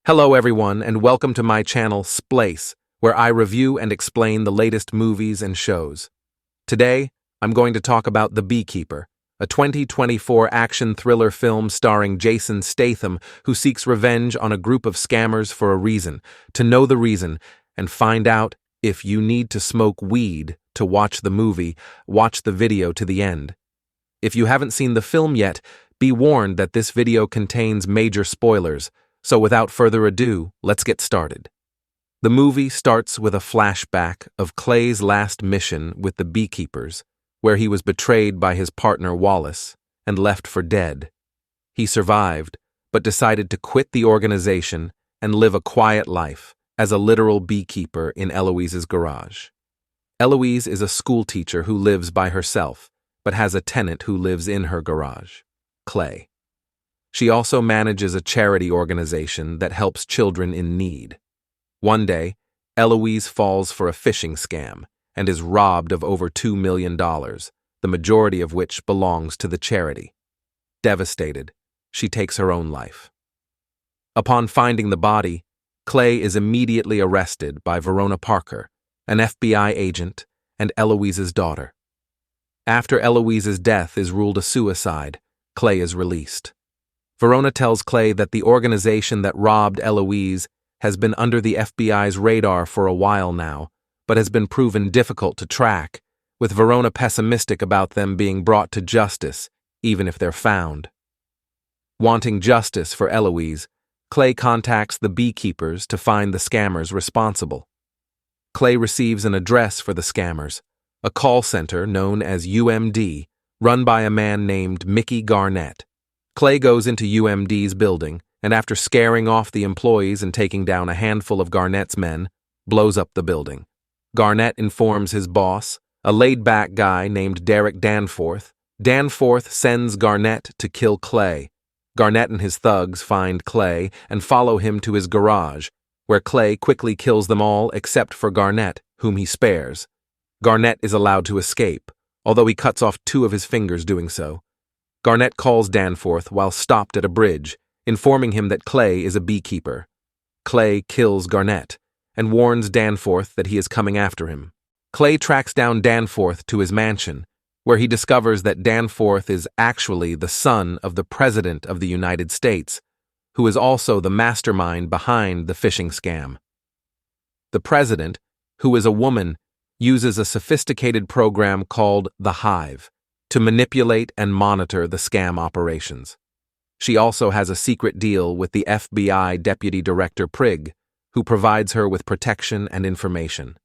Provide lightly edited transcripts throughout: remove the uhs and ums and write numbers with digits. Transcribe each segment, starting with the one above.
Hello everyone, and welcome to my channel, Splace, where I review and explain the latest movies and shows. Today, I'm going to talk about The Beekeeper, a 2024 action thriller film starring Jason Statham, who seeks revenge on a group of scammers for a reason. To know the reason and find out if you need to smoke weed to watch the movie, watch the video to the end. If you haven't seen the film yet, be warned that this video contains major spoilers. So without further ado, let's get started. The movie starts with a flashback of Clay's last mission with the Beekeepers, where he was betrayed by his partner Wallace and left for dead. He survived, but decided to quit the organization and live a quiet life as a literal beekeeper in Eloise's garage. Eloise is a schoolteacher who lives by herself, but has a tenant who lives in her garage, Clay. She also manages a charity organization that helps children in need. One day, Eloise falls for a phishing scam and is robbed of over $2 million, the majority of which belongs to the charity. Devastated, she takes her own life. Upon finding the body, Clay is immediately arrested by Verona Parker, an FBI agent, and Eloise's daughter. After Eloise's death is ruled a suicide, Clay is released. Verona tells Clay that the organization that robbed Eloise has been under the FBI's radar for a while now, but has been proven difficult to track, with Verona pessimistic about them being brought to justice, even if they're found. Wanting justice for Eloise, Clay contacts the Beekeepers to find the scammers responsible. Clay receives an address for the scammers, a call center known as UMD, run by a man named Mickey Garnett. Clay goes into UMD's building, and after scaring off the employees and taking down a handful of Garnett's men, blows up the building. Garnett informs his boss, a laid-back guy named Derek Danforth. Danforth sends Garnett to kill Clay. Garnett and his thugs find Clay and follow him to his garage, where Clay quickly kills them all except for Garnett, whom he spares. Garnett is allowed to escape, although he cuts off 2 of his fingers doing so. Garnett calls Danforth while stopped at a bridge, informing him that Clay is a beekeeper. Clay kills Garnett and warns Danforth that he is coming after him. Clay tracks down Danforth to his mansion, where he discovers that Danforth is actually the son of the President of the United States, who is also the mastermind behind the phishing scam. The President, who is a woman, uses a sophisticated program called The Hive to manipulate and monitor the scam operations. She also has a secret deal with the FBI Deputy Director Prigg, who provides her with protection and information.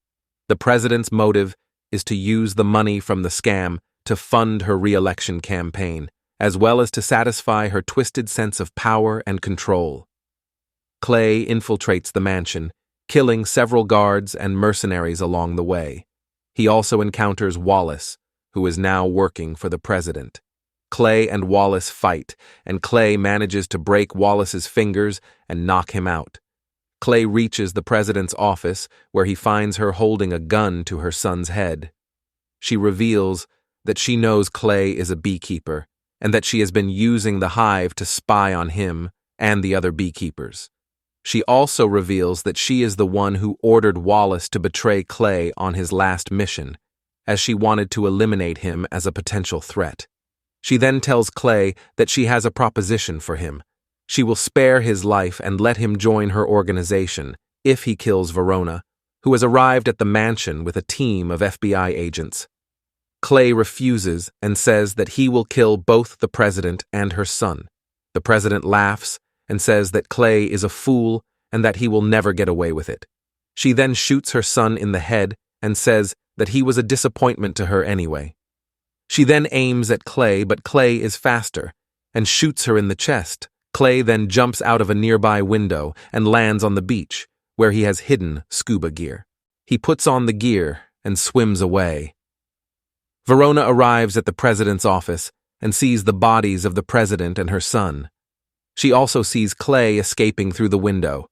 The president's motive is to use the money from the scam to fund her re-election campaign, as well as to satisfy her twisted sense of power and control. Clay infiltrates the mansion, killing several guards and mercenaries along the way. He also encounters Wallace, who is now working for the president. Clay and Wallace fight, and Clay manages to break Wallace's fingers and knock him out. Clay reaches the president's office, where he finds her holding a gun to her son's head. She reveals that she knows Clay is a beekeeper, and that she has been using the hive to spy on him and the other beekeepers. She also reveals that she is the one who ordered Wallace to betray Clay on his last mission, as she wanted to eliminate him as a potential threat. She then tells Clay that she has a proposition for him. She will spare his life and let him join her organization if he kills Verona, who has arrived at the mansion with a team of FBI agents. Clay refuses and says that he will kill both the president and her son. The president laughs and says that Clay is a fool and that he will never get away with it. She then shoots her son in the head and says that he was a disappointment to her anyway. She then aims at Clay, but Clay is faster and shoots her in the chest. Clay then jumps out of a nearby window and lands on the beach, where he has hidden scuba gear. He puts on the gear and swims away. Verona arrives at the president's office and sees the bodies of the president and her son. She also sees Clay escaping through the window.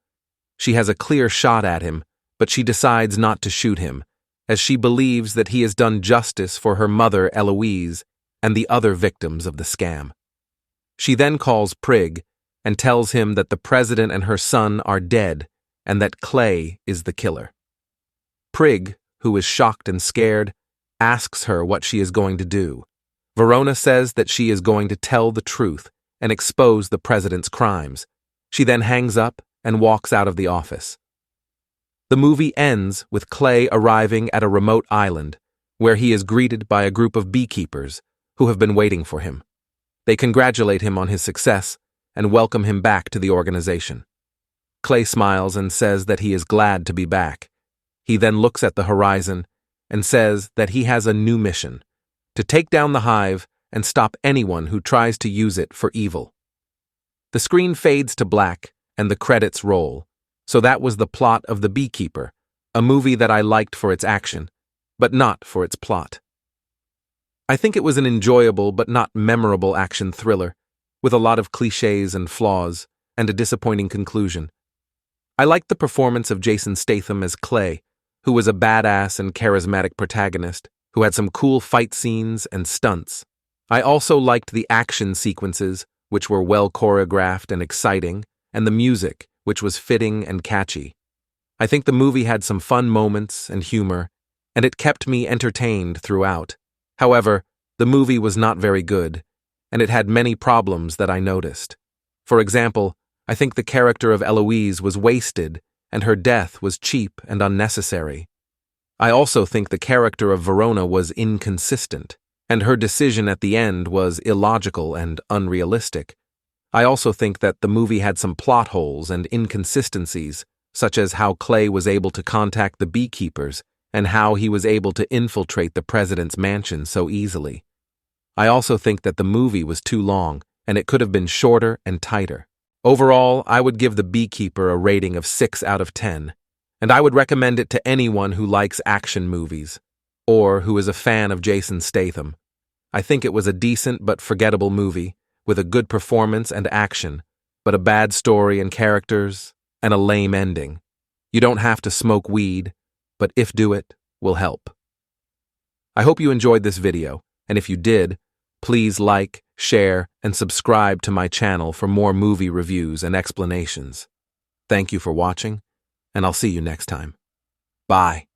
She has a clear shot at him, but she decides not to shoot him, as she believes that he has done justice for her mother Eloise and the other victims of the scam. She then calls Prigg and tells him that the president and her son are dead and that Clay is the killer. Prig, who is shocked and scared, asks her what she is going to do. Verona says that she is going to tell the truth and expose the president's crimes. She then hangs up and walks out of the office. The movie ends with Clay arriving at a remote island where he is greeted by a group of beekeepers who have been waiting for him. They congratulate him on his success and welcome him back to the organization. Clay smiles and says that he is glad to be back. He then looks at the horizon and says that he has a new mission: to take down the hive and stop anyone who tries to use it for evil. The screen fades to black and the credits roll. So that was the plot of The Beekeeper, a movie that I liked for its action, but not for its plot. I think it was an enjoyable but not memorable action thriller, with a lot of cliches and flaws, and a disappointing conclusion. I liked the performance of Jason Statham as Clay, who was a badass and charismatic protagonist, who had some cool fight scenes and stunts. I also liked the action sequences, which were well choreographed and exciting, and the music, which was fitting and catchy. I think the movie had some fun moments and humor, and it kept me entertained throughout. However, the movie was not very good, and it had many problems that I noticed. For example, I think the character of Eloise was wasted, and her death was cheap and unnecessary. I also think the character of Verona was inconsistent, and her decision at the end was illogical and unrealistic. I also think that the movie had some plot holes and inconsistencies, such as how Clay was able to contact the beekeepers and how he was able to infiltrate the president's mansion so easily. I also think that the movie was too long, and it could have been shorter and tighter. Overall, I would give The Beekeeper a rating of 6 out of 10, and I would recommend it to anyone who likes action movies, or who is a fan of Jason Statham. I think it was a decent but forgettable movie, with a good performance and action, but a bad story and characters, and a lame ending. You don't have to smoke weed, but if do it, will help. I hope you enjoyed this video, and if you did, please like, share, and subscribe to my channel for more movie reviews and explanations. Thank you for watching, and I'll see you next time. Bye.